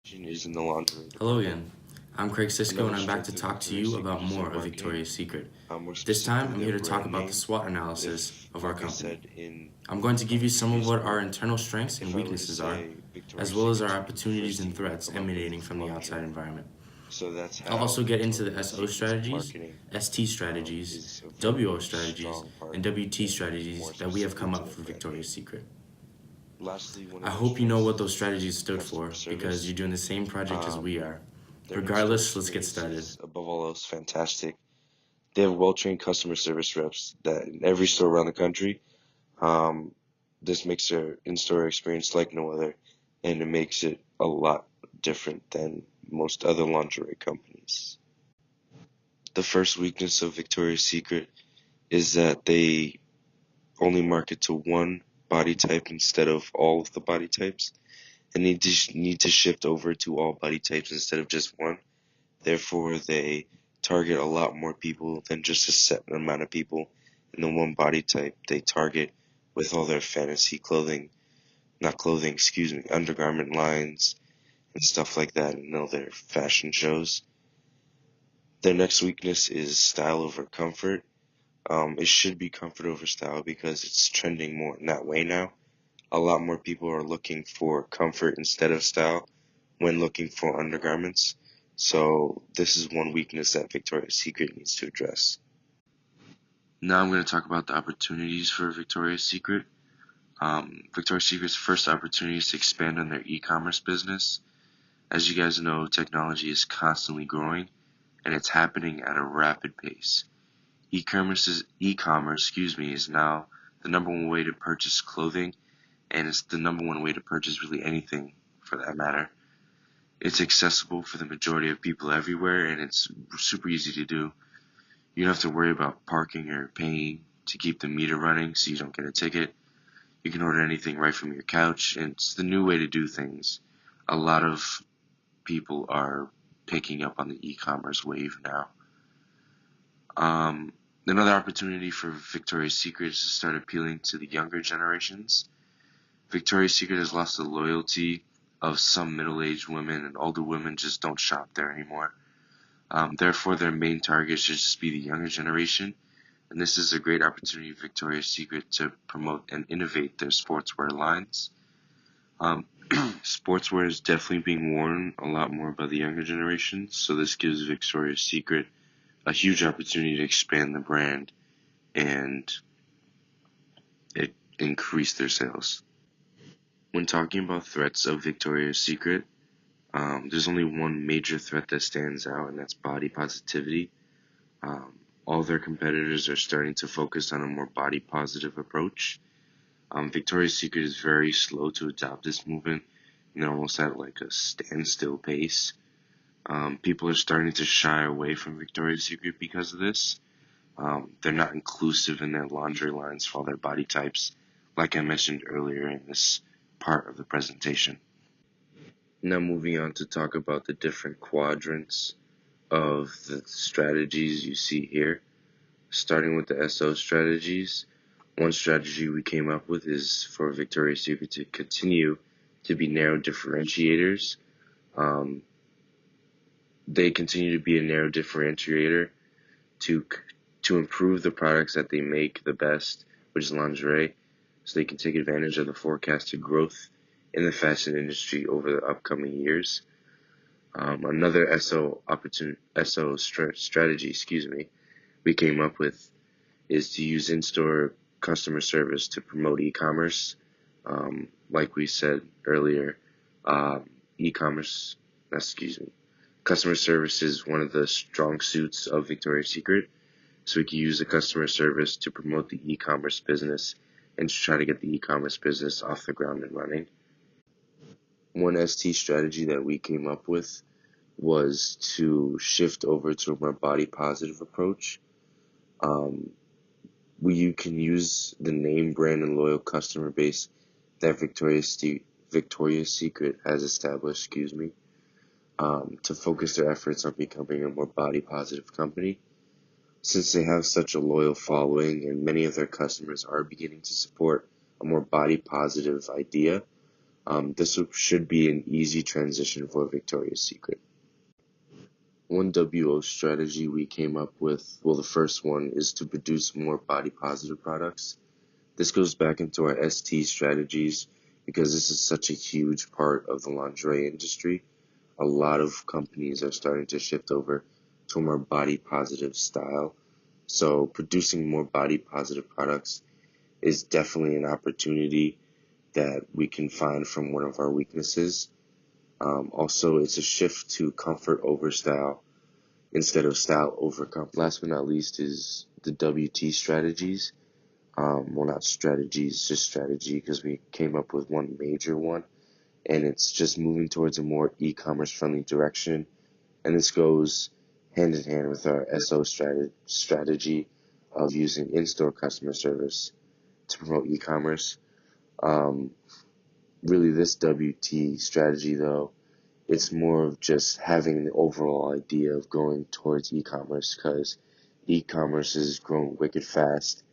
Is in the lingerie Hello department. again. I'm Craig Sisko, Another and I'm back to strength of talk to Victoria's you Secret about is their more of marketing, Victoria's Secret. more This time, specifically I'm their here to talk brand about the name. SWOT analysis If, of our like I company. said in I'm going to my give you some of previous what our part, internal strengths and if I were to weaknesses are, say as Victoria's well as Secret's our going to be the opportunities first and team to threats come up with emanating from the outside lingerie. environment. So that's I'll how also get into the Victoria's SO Secret's strategies, marketing ST strategies, is a WO very strategies, strong part, and WT and strategies more that we have come specifically to up their for brand name. Victoria's Secret. Lastly, one I of their hope you know strengths what is those their strategies stood customer for because you're service. doing the same project as we Um, are. their in-store Regardless, let's get experience started. is above all else fantastic. They have well-trained customer service reps that in every store around the country. Um, this makes their in-store experience like no other, and it makes it a lot different than most other lingerie companies. The first weakness of Victoria's Secret is that they only market to one body type instead of all of the body types, and need to shift over to all body types instead of just one. Therefore, they target a lot more people than just a set amount of people in the one body type they target with all their fantasy clothing, not clothing, excuse me, undergarment lines and stuff like that in all their fashion shows. Their next weakness is style over comfort. It should be comfort over style because it's trending more in that way now. A lot more people are looking for comfort instead of style when looking for undergarments. So this is one weakness that Victoria's Secret needs to address. Now I'm going to talk about the opportunities for Victoria's Secret. Victoria's Secret's first opportunity is to expand on their e-commerce business. As you guys know, technology is constantly growing and it's happening at a rapid pace. E-commerce is now the number one way to purchase clothing, and it's the number one way to purchase really anything for that matter. It's accessible for the majority of people everywhere, and it's super easy to do. You don't have to worry about parking or paying to keep the meter running so you don't get a ticket. You can order anything right from your couch, and it's the new way to do things. A lot of people are picking up on the e-commerce wave now. Another opportunity for Victoria's Secret is to start appealing to the younger generations. Victoria's Secret has lost the loyalty of some middle-aged women, and older women just don't shop there anymore. Therefore, their main target should just be the younger generation, and this is a great opportunity for Victoria's Secret to promote and innovate their sportswear lines. Um, Sportswear is definitely being worn a lot more by the younger generation, so this gives Victoria's Secret a huge opportunity to expand the brand and increase their sales. When talking about threats of Victoria's Secret, there's only one major threat that stands out, and that's body positivity. All their competitors are starting to focus on a more body positive approach. Victoria's Secret is very slow to adopt this movement, and they're almost at like a standstill pace. People are starting to shy away from Victoria's Secret because of this. They're not inclusive in their laundry lines for all their body types, like I mentioned earlier in this part of the presentation. Now moving on to talk about the different quadrants of the strategies you see here. Starting with the SO strategies, one strategy we came up with is for Victoria's Secret to continue to be narrow differentiators. Um, they continue to be a narrow differentiator to to improve the products that they make the best, which is lingerie, so they can take advantage of the forecasted growth in the fashion industry over the upcoming years. Another strategy, we came up with is to use in-store customer service to promote e-commerce. Like we said earlier, e-commerce, excuse me, customer service is one of the strong suits of Victoria's Secret. So we can use the customer service to promote the e-commerce business and to try to get the e-commerce business off the ground and running. One ST strategy that we came up with was to shift over to a more body positive approach. Um, you can use the name, brand, and loyal customer base that Victoria's Secret has established, to focus their efforts on becoming a more body positive company. Since they have such a loyal following and many of their customers are beginning to support a more body positive idea, This should be an easy transition for Victoria's Secret. One WO strategy we came up with, well, the first one is to produce more body positive products. This goes back into our ST strategies because this is such a huge part of the lingerie industry. A lot of companies are starting to shift over to a more body positive style. So producing more body positive products is definitely an opportunity that we can find from one of our weaknesses. Also, it's a shift to comfort over style instead of style over comfort. Last but not least is the WT strategies. Well, not strategies, just strategy, because we came up with one major one, and it's just moving towards a more e-commerce friendly direction. And this goes hand in hand with our SO strategy of using in-store customer service to promote e-commerce. Um, Really, this WT strategy, though, it's more of just having the overall idea of going towards e-commerce because e-commerce has grown wicked fast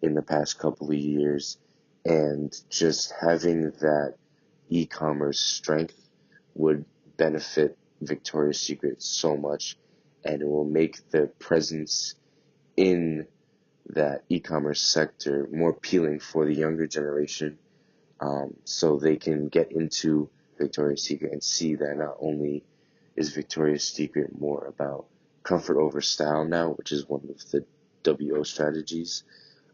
in the past couple of years, and just having that e-commerce strength would benefit Victoria's Secret so much, and it will make the presence in that e-commerce sector more appealing for the younger generation, so they can get into Victoria's Secret and see that not only is Victoria's Secret more about comfort over style now, which is one of the WO strategies,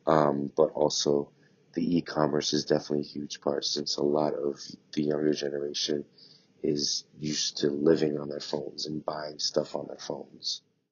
but also the e-commerce is definitely a huge part since a lot of the younger generation is used to living on their phones and buying stuff on their phones.